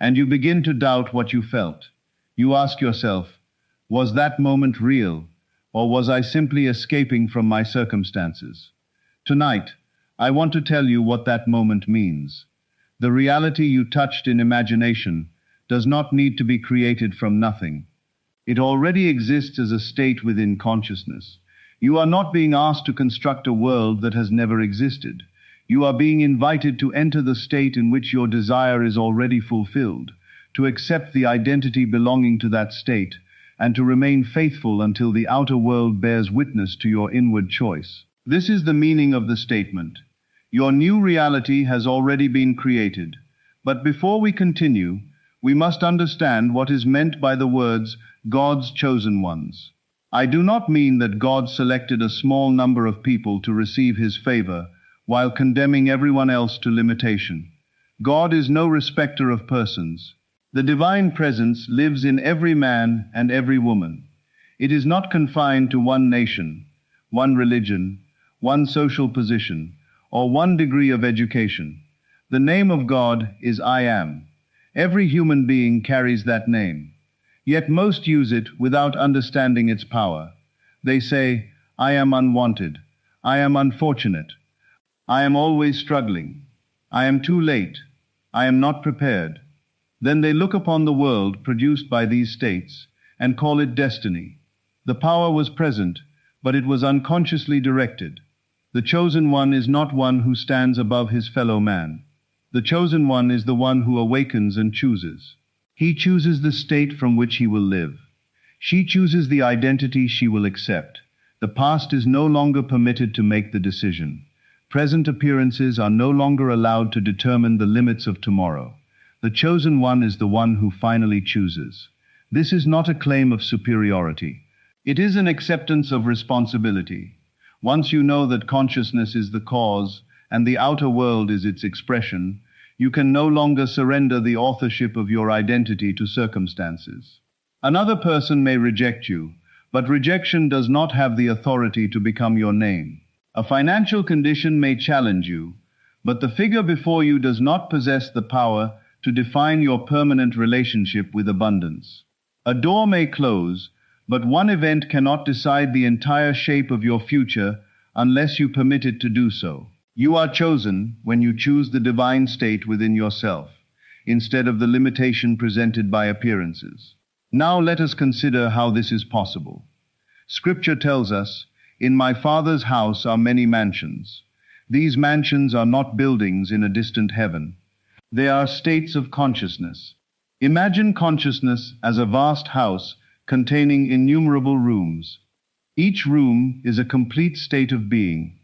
and you begin to doubt what you felt. You ask yourself, was that moment real, or was I simply escaping from my circumstances? Tonight, I want to tell you what that moment means. The reality you touched in imagination does not need to be created from nothing. It already exists as a state within consciousness. You are not being asked to construct a world that has never existed. You are being invited to enter the state in which your desire is already fulfilled, to accept the identity belonging to that state, and to remain faithful until the outer world bears witness to your inward choice. This is the meaning of the statement. Your new reality has already been created. But before we continue, we must understand what is meant by the words, God's chosen ones. I do not mean that God selected a small number of people to receive his favor, while condemning everyone else to limitation. God is no respecter of persons. The divine presence lives in every man and every woman. It is not confined to one nation, one religion, one social position, or one degree of education. The name of God is I Am. Every human being carries that name. Yet most use it without understanding its power. They say, I am unwanted. I am unfortunate. I am always struggling. I am too late. I am not prepared. Then they look upon the world produced by these states and call it destiny. The power was present, but it was unconsciously directed. The chosen one is not one who stands above his fellow man. The chosen one is the one who awakens and chooses. He chooses the state from which he will live. She chooses the identity she will accept. The past is no longer permitted to make the decision. Present appearances are no longer allowed to determine the limits of tomorrow. The chosen one is the one who finally chooses. This is not a claim of superiority. It is an acceptance of responsibility. Once you know that consciousness is the cause and the outer world is its expression, you can no longer surrender the authorship of your identity to circumstances. Another person may reject you, but rejection does not have the authority to become your name. A financial condition may challenge you, but the figure before you does not possess the power to define your permanent relationship with abundance. A door may close, but one event cannot decide the entire shape of your future unless you permit it to do so. You are chosen when you choose the divine state within yourself, instead of the limitation presented by appearances. Now let us consider how this is possible. Scripture tells us, "In my Father's house are many mansions." These mansions are not buildings in a distant heaven. They are states of consciousness. Imagine consciousness as a vast house containing innumerable rooms. Each room is a complete state of being.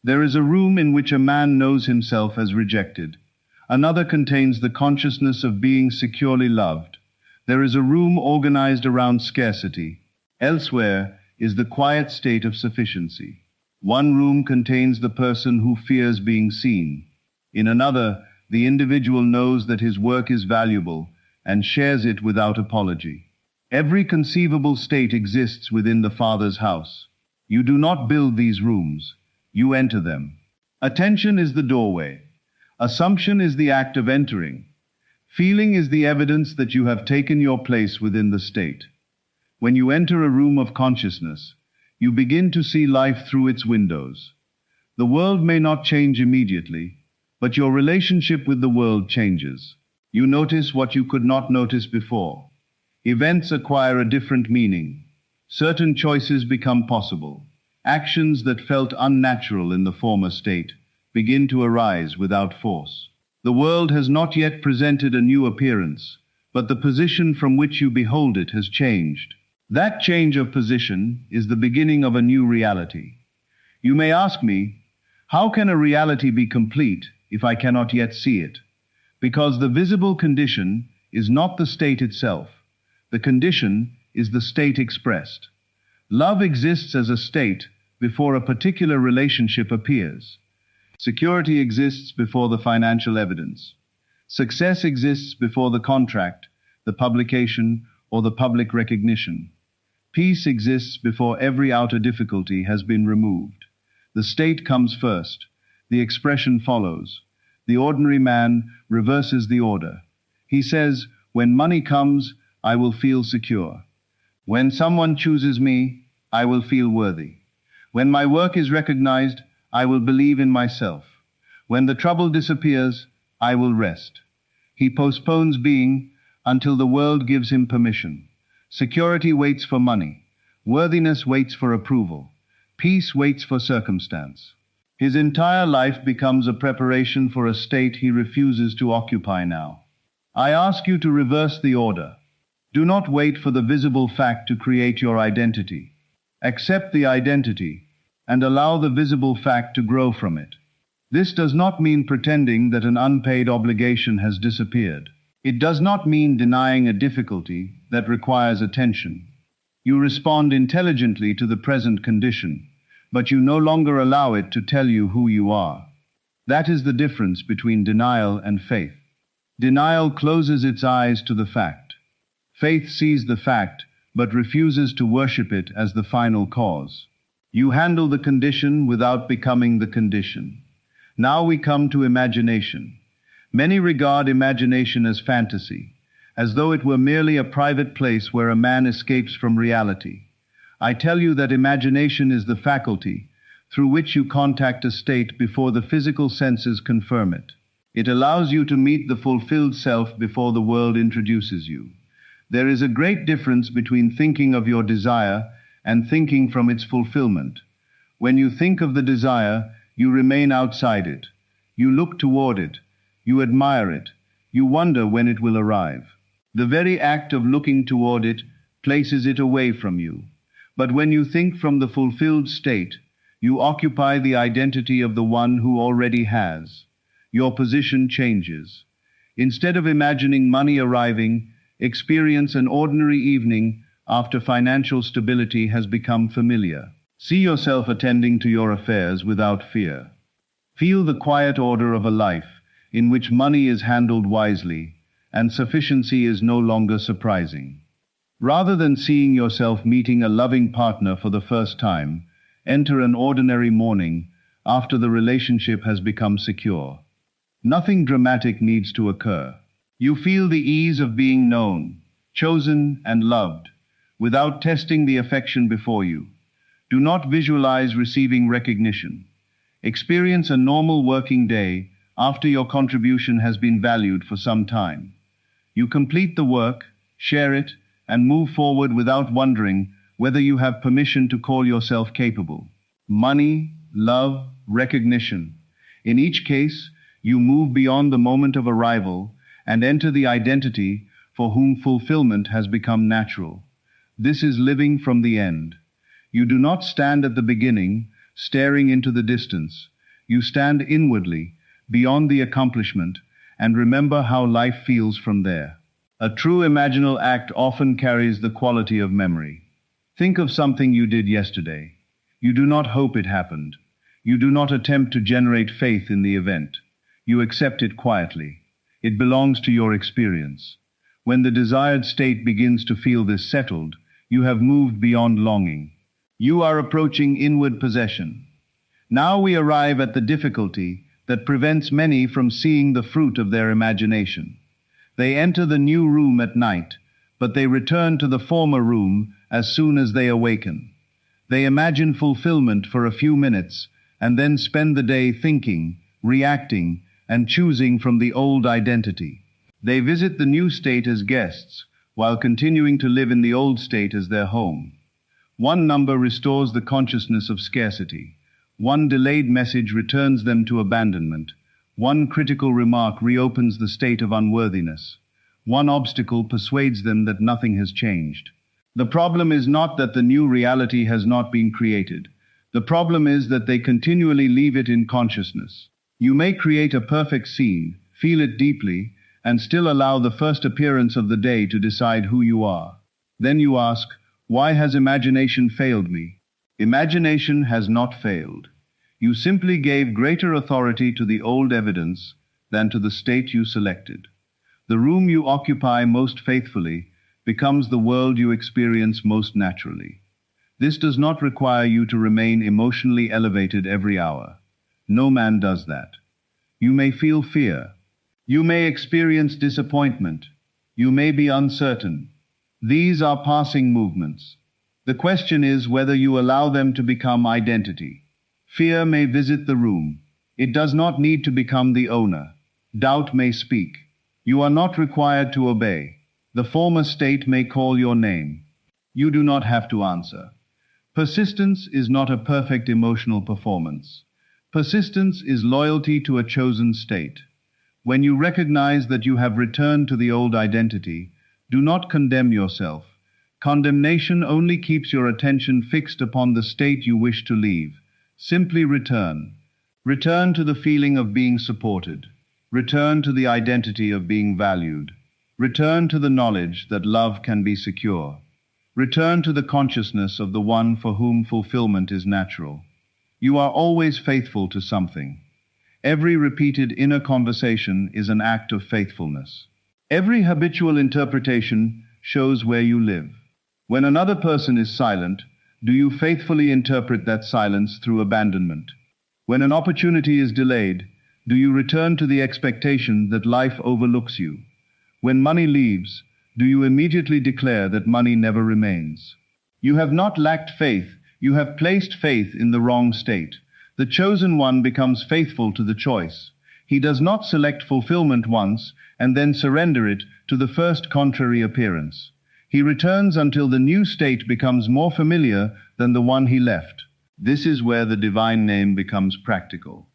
There is a room in which a man knows himself as rejected. Another contains the consciousness of being securely loved. There is a room organized around scarcity. Elsewhere is the quiet state of sufficiency. One room contains the person who fears being seen. In another, the individual knows that his work is valuable and shares it without apology. Every conceivable state exists within the Father's house. You do not build these rooms. You enter them. Attention is the doorway. Assumption is the act of entering. Feeling is the evidence that you have taken your place within the state. When you enter a room of consciousness, you begin to see life through its windows. The world may not change immediately, but your relationship with the world changes. You notice what you could not notice before. Events acquire a different meaning. Certain choices become possible. Actions that felt unnatural in the former state begin to arise without force. The world has not yet presented a new appearance, but the position from which you behold it has changed. That change of position is the beginning of a new reality. You may ask me, how can a reality be complete if I cannot yet see it? Because the visible condition is not the state itself. The condition is the state expressed. Love exists as a state before a particular relationship appears. Security exists before the financial evidence. Success exists before the contract, the publication, or the public recognition. Peace exists before every outer difficulty has been removed. The state comes first. The expression follows. The ordinary man reverses the order. He says, "When money comes, I will feel secure. When someone chooses me, I will feel worthy. When my work is recognized, I will believe in myself. When the trouble disappears, I will rest." He postpones being until the world gives him permission. Security waits for money. Worthiness waits for approval. Peace waits for circumstance. His entire life becomes a preparation for a state he refuses to occupy now. I ask you to reverse the order. Do not wait for the visible fact to create your identity. Accept the identity and allow the visible fact to grow from it. This does not mean pretending that an unpaid obligation has disappeared. It does not mean denying a difficulty that requires attention. You respond intelligently to the present condition, but you no longer allow it to tell you who you are. That is the difference between denial and faith. Denial closes its eyes to the fact. Faith sees the fact, but refuses to worship it as the final cause. You handle the condition without becoming the condition. Now we come to imagination. Many regard imagination as fantasy, as though it were merely a private place where a man escapes from reality. I tell you that imagination is the faculty through which you contact a state before the physical senses confirm it. It allows you to meet the fulfilled self before the world introduces you. There is a great difference between thinking of your desire and thinking from its fulfillment. When you think of the desire, you remain outside it. You look toward it. You admire it. You wonder when it will arrive. The very act of looking toward it places it away from you. But when you think from the fulfilled state, you occupy the identity of the one who already has. Your position changes. Instead of imagining money arriving, experience an ordinary evening after financial stability has become familiar. See yourself attending to your affairs without fear. Feel the quiet order of a life in which money is handled wisely and sufficiency is no longer surprising. Rather than seeing yourself meeting a loving partner for the first time, enter an ordinary morning after the relationship has become secure. Nothing dramatic needs to occur. You feel the ease of being known, chosen, and loved, without testing the affection before you. Do not visualize receiving recognition. Experience a normal working day after your contribution has been valued for some time. You complete the work, share it, and move forward without wondering whether you have permission to call yourself capable. Money, love, recognition. In each case, you move beyond the moment of arrival and enter the identity for whom fulfillment has become natural. This is living from the end. You do not stand at the beginning, staring into the distance. You stand inwardly, beyond the accomplishment, and remember how life feels from there. A true imaginal act often carries the quality of memory. Think of something you did yesterday. You do not hope it happened. You do not attempt to generate faith in the event. You accept it quietly. It belongs to your experience. When the desired state begins to feel this settled, you have moved beyond longing. You are approaching inward possession. Now we arrive at the difficulty that prevents many from seeing the fruit of their imagination. They enter the new room at night, but they return to the former room as soon as they awaken. They imagine fulfillment for a few minutes and then spend the day thinking, reacting, and choosing from the old identity. They visit the new state as guests, while continuing to live in the old state as their home. One number restores the consciousness of scarcity. One delayed message returns them to abandonment. One critical remark reopens the state of unworthiness. One obstacle persuades them that nothing has changed. The problem is not that the new reality has not been created. The problem is that they continually leave it in consciousness. You may create a perfect scene, feel it deeply, and still allow the first appearance of the day to decide who you are. Then you ask, why has imagination failed me? Imagination has not failed. You simply gave greater authority to the old evidence than to the state you selected. The room you occupy most faithfully becomes the world you experience most naturally. This does not require you to remain emotionally elevated every hour. No man does that. You may feel fear. You may experience disappointment. You may be uncertain. These are passing movements. The question is whether you allow them to become identity. Fear may visit the room. It does not need to become the owner. Doubt may speak. You are not required to obey. The former state may call your name. You do not have to answer. Persistence is not a perfect emotional performance. Persistence is loyalty to a chosen state. When you recognize that you have returned to the old identity, do not condemn yourself. Condemnation only keeps your attention fixed upon the state you wish to leave. Simply return. Return to the feeling of being supported. Return to the identity of being valued. Return to the knowledge that love can be secure. Return to the consciousness of the one for whom fulfillment is natural. You are always faithful to something. Every repeated inner conversation is an act of faithfulness. Every habitual interpretation shows where you live. When another person is silent, do you faithfully interpret that silence through abandonment? When an opportunity is delayed, do you return to the expectation that life overlooks you? When money leaves, do you immediately declare that money never remains? You have not lacked faith, you have placed faith in the wrong state. The chosen one becomes faithful to the choice. He does not select fulfillment once and then surrender it to the first contrary appearance. He returns until the new state becomes more familiar than the one he left. This is where the divine name becomes practical.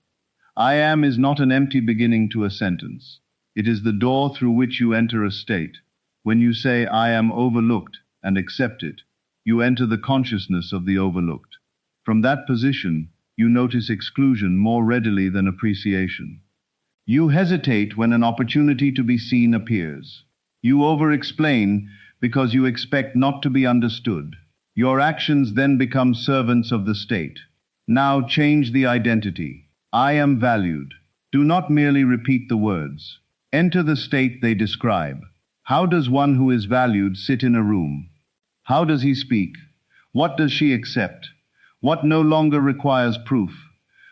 I am is not an empty beginning to a sentence. It is the door through which you enter a state. When you say, I am overlooked, and accept it, you enter the consciousness of the overlooked. From that position, you notice exclusion more readily than appreciation. You hesitate when an opportunity to be seen appears. You over-explain because you expect not to be understood. Your actions then become servants of the state. Now change the identity. I am valued. Do not merely repeat the words. Enter the state they describe. How does one who is valued sit in a room? How does he speak? What does she accept? What no longer requires proof?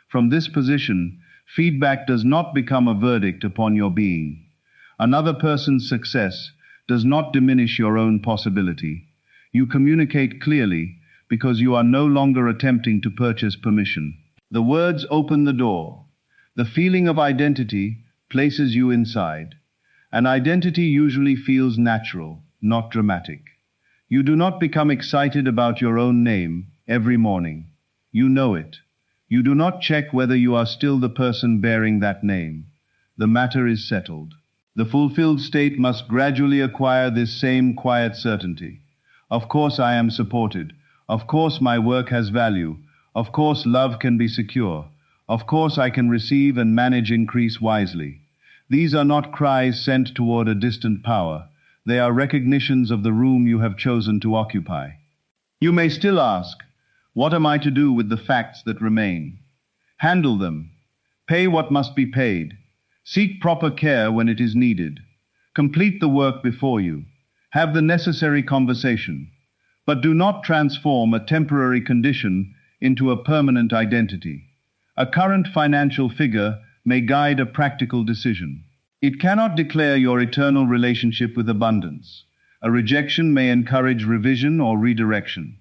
From this position, feedback does not become a verdict upon your being. Another person's success does not diminish your own possibility. You communicate clearly because you are no longer attempting to purchase permission. The words open the door. The feeling of identity places you inside. An identity usually feels natural, not dramatic. You do not become excited about your own name every morning. You know it. You do not check whether you are still the person bearing that name. The matter is settled. The fulfilled state must gradually acquire this same quiet certainty. Of course I am supported. Of course my work has value. Of course love can be secure. Of course I can receive and manage increase wisely. These are not cries sent toward a distant power. They are recognitions of the room you have chosen to occupy. You may still ask, what am I to do with the facts that remain? Handle them. Pay what must be paid. Seek proper care when it is needed. Complete the work before you. Have the necessary conversation. But do not transform a temporary condition into a permanent identity. A current financial figure may guide a practical decision. It cannot declare your eternal relationship with abundance. A rejection may encourage revision or redirection.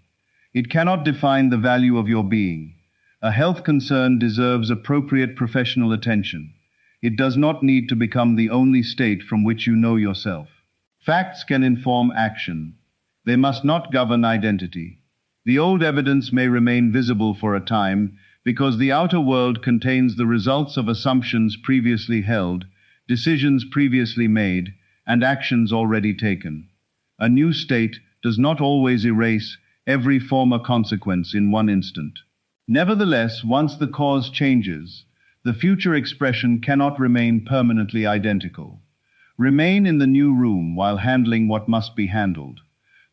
It cannot define the value of your being. A health concern deserves appropriate professional attention. It does not need to become the only state from which you know yourself. Facts can inform action. They must not govern identity. The old evidence may remain visible for a time because the outer world contains the results of assumptions previously held, decisions previously made, and actions already taken. A new state does not always erase every former consequence in one instant. Nevertheless, once the cause changes, the future expression cannot remain permanently identical. Remain in the new room while handling what must be handled.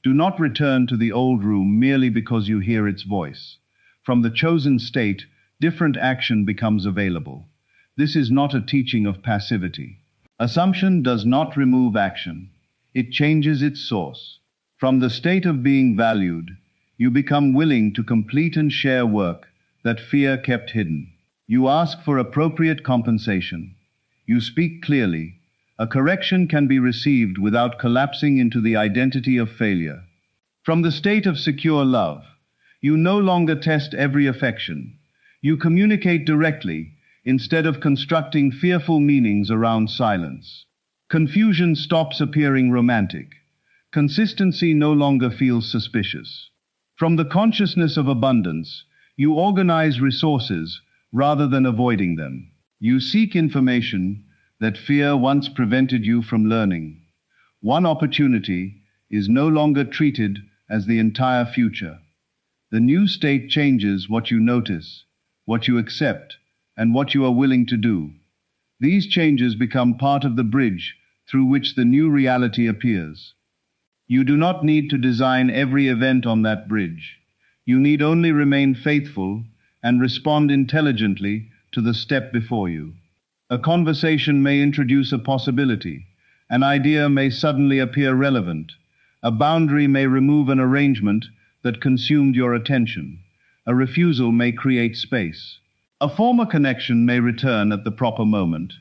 Do not return to the old room merely because you hear its voice. From the chosen state, different action becomes available. This is not a teaching of passivity. Assumption does not remove action. It changes its source. From the state of being valued, you become willing to complete and share work that fear kept hidden. You ask for appropriate compensation. You speak clearly. A correction can be received without collapsing into the identity of failure. From the state of secure love, you no longer test every affection. You communicate directly instead of constructing fearful meanings around silence. Confusion stops appearing romantic. Consistency no longer feels suspicious. From the consciousness of abundance, you organize resources rather than avoiding them. You seek information that fear once prevented you from learning. One opportunity is no longer treated as the entire future. The new state changes what you notice, what you accept, and what you are willing to do. These changes become part of the bridge through which the new reality appears. You do not need to design every event on that bridge. You need only remain faithful and respond intelligently to the step before you. A conversation may introduce a possibility. An idea may suddenly appear relevant. A boundary may remove an arrangement that consumed your attention. A refusal may create space. A former connection may return at the proper moment.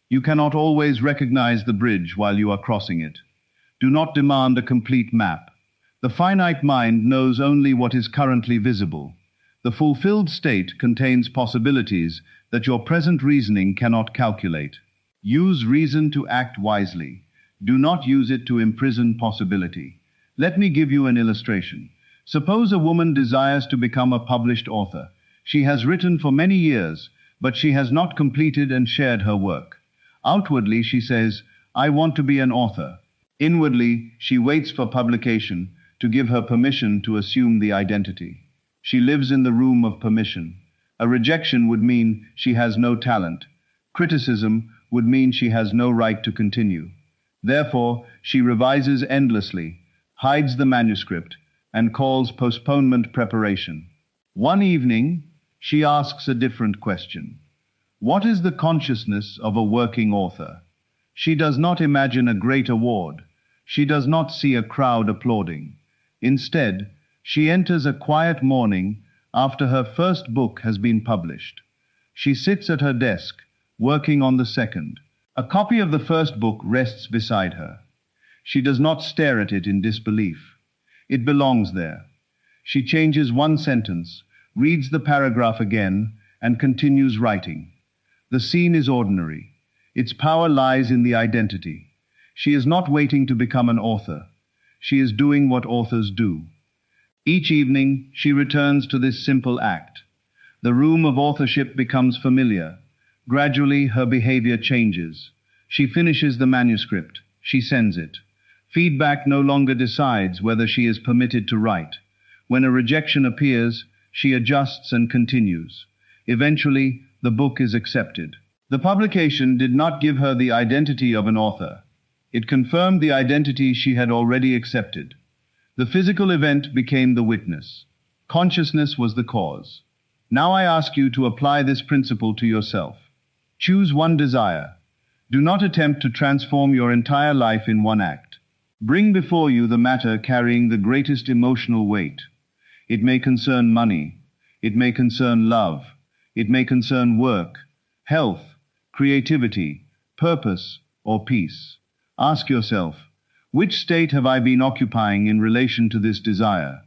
You cannot always recognize the bridge while you are crossing it. Do not demand a complete map. The finite mind knows only what is currently visible. The fulfilled state contains possibilities that your present reasoning cannot calculate. Use reason to act wisely. Do not use it to imprison possibility. Let me give you an illustration. Suppose a woman desires to become a published author. She has written for many years, but she has not completed and shared her work. Outwardly, she says, "I want to be an author." Inwardly, she waits for publication to give her permission to assume the identity. She lives in the room of permission. A rejection would mean she has no talent. Criticism would mean she has no right to continue. Therefore, she revises endlessly, hides the manuscript, and calls postponement preparation. One evening, she asks a different question. What is the consciousness of a working author? She does not imagine a great award. She does not see a crowd applauding. Instead, she enters a quiet morning after her first book has been published. She sits at her desk, working on the second. A copy of the first book rests beside her. She does not stare at it in disbelief. It belongs there. She changes one sentence, reads the paragraph again, and continues writing. The scene is ordinary. Its power lies in the identity. She is not waiting to become an author. She is doing what authors do. Each evening, she returns to this simple act. The room of authorship becomes familiar. Gradually, her behavior changes. She finishes the manuscript. She sends it. Feedback no longer decides whether she is permitted to write. When a rejection appears, she adjusts and continues. Eventually, the book is accepted. The publication did not give her the identity of an author. It confirmed the identity she had already accepted. The physical event became the witness. Consciousness was the cause. Now I ask you to apply this principle to yourself. Choose one desire. Do not attempt to transform your entire life in one act. Bring before you the matter carrying the greatest emotional weight. It may concern money. It may concern love. It may concern work, health, creativity, purpose, or peace. Ask yourself, which state have I been occupying in relation to this desire?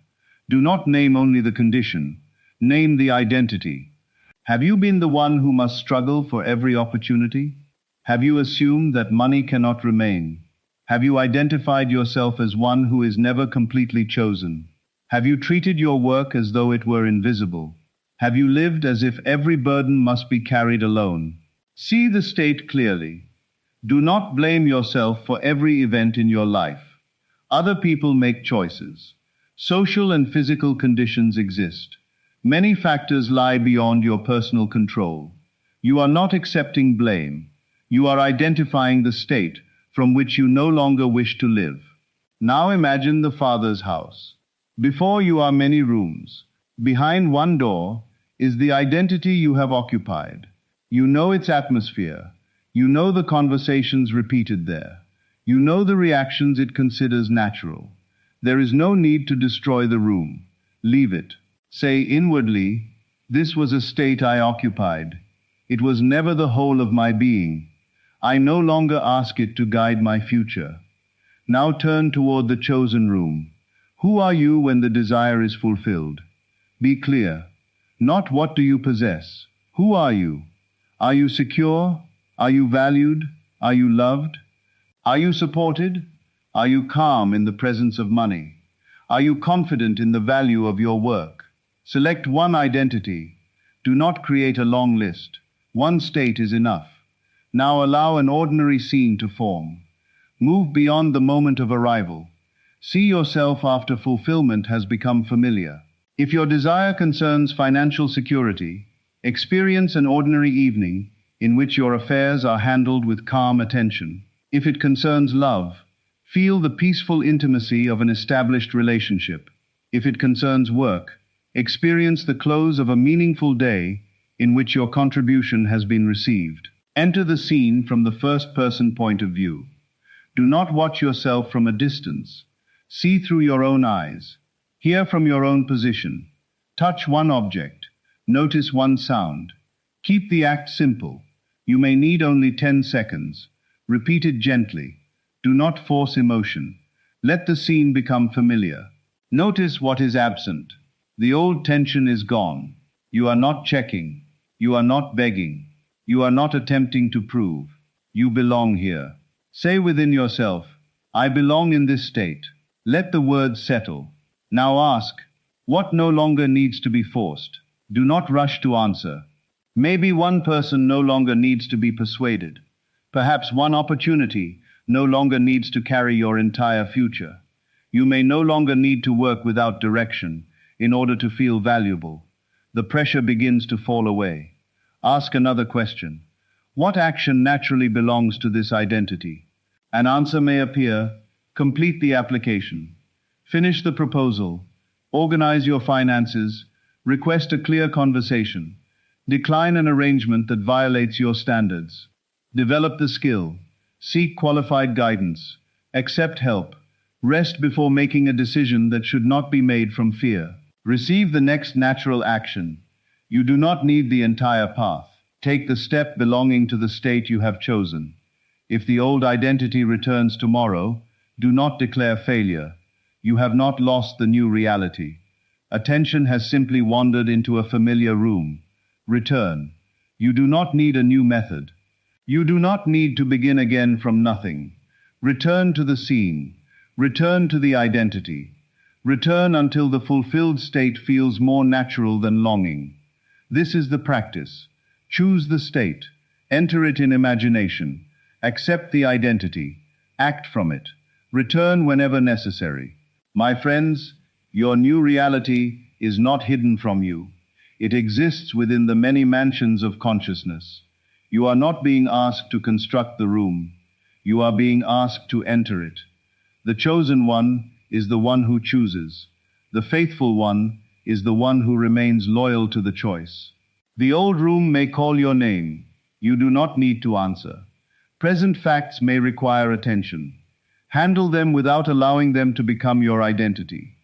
Do not name only the condition. Name the identity. Have you been the one who must struggle for every opportunity? Have you assumed that money cannot remain? Have you identified yourself as one who is never completely chosen? Have you treated your work as though it were invisible? Have you lived as if every burden must be carried alone? See the state clearly. Do not blame yourself for every event in your life. Other people make choices. Social and physical conditions exist. Many factors lie beyond your personal control. You are not accepting blame. You are identifying the state from which you no longer wish to live. Now imagine the Father's house. Before you are many rooms. Behind one door is the identity you have occupied. You know its atmosphere. You know the conversations repeated there. You know the reactions it considers natural. There is no need to destroy the room. Leave it. Say inwardly, this was a state I occupied. It was never the whole of my being. I no longer ask it to guide my future. Now turn toward the chosen room. Who are you when the desire is fulfilled? Be clear. Not what do you possess. Who are you? Are you secure? Are you valued? Are you loved? Are you supported? Are you calm in the presence of money? Are you confident in the value of your work? Select one identity. Do not create a long list. One state is enough. Now allow an ordinary scene to form. Move beyond the moment of arrival. See yourself after fulfillment has become familiar. If your desire concerns financial security, experience an ordinary evening in which your affairs are handled with calm attention. If it concerns love, feel the peaceful intimacy of an established relationship. If it concerns work, experience the close of a meaningful day in which your contribution has been received. Enter the scene from the first-person point of view. Do not watch yourself from a distance. See through your own eyes. Hear from your own position. Touch one object. Notice one sound. Keep the act simple. You may need only 10 seconds. Repeat it gently. Do not force emotion. Let the scene become familiar. Notice what is absent. The old tension is gone. You are not checking. You are not begging. You are not attempting to prove. You belong here. Say within yourself, I belong in this state. Let the words settle. Now ask, what no longer needs to be forced? Do not rush to answer. Maybe one person no longer needs to be persuaded. Perhaps one opportunity no longer needs to carry your entire future. You may no longer need to work without direction in order to feel valuable. The pressure begins to fall away. Ask another question. What action naturally belongs to this identity? An answer may appear. Complete the application. Finish the proposal. Organize your finances. Request a clear conversation. Decline an arrangement that violates your standards. Develop the skill. Seek qualified guidance. Accept help. Rest before making a decision that should not be made from fear. Receive the next natural action. You do not need the entire path. Take the step belonging to the state you have chosen. If the old identity returns tomorrow, do not declare failure. You have not lost the new reality. Attention has simply wandered into a familiar room. Return. You do not need a new method. You do not need to begin again from nothing. Return to the scene. Return to the identity. Return until the fulfilled state feels more natural than longing. This is the practice. Choose the state. Enter it in imagination. Accept the identity. Act from it. Return whenever necessary. My friends, your new reality is not hidden from you. It exists within the many mansions of consciousness. You are not being asked to construct the room. You are being asked to enter it. The chosen one is the one who chooses. The faithful one is the one who remains loyal to the choice. The old room may call your name. You do not need to answer. Present facts may require attention. Handle them without allowing them to become your identity.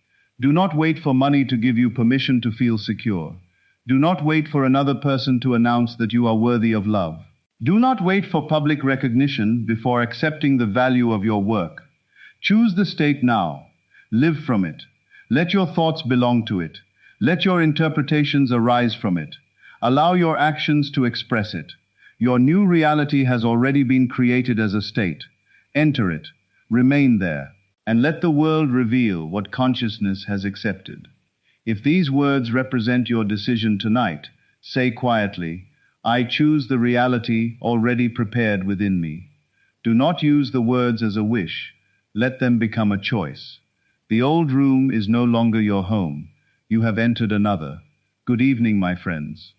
Do not wait for money to give you permission to feel secure. Do not wait for another person to announce that you are worthy of love. Do not wait for public recognition before accepting the value of your work. Choose the state now. Live from it. Let your thoughts belong to it. Let your interpretations arise from it. Allow your actions to express it. Your new reality has already been created as a state. Enter it. Remain there. And let the world reveal what consciousness has accepted. If these words represent your decision tonight, say quietly, I choose the reality already prepared within me. Do not use the words as a wish. Let them become a choice. The old room is no longer your home. You have entered another. Good evening, my friends.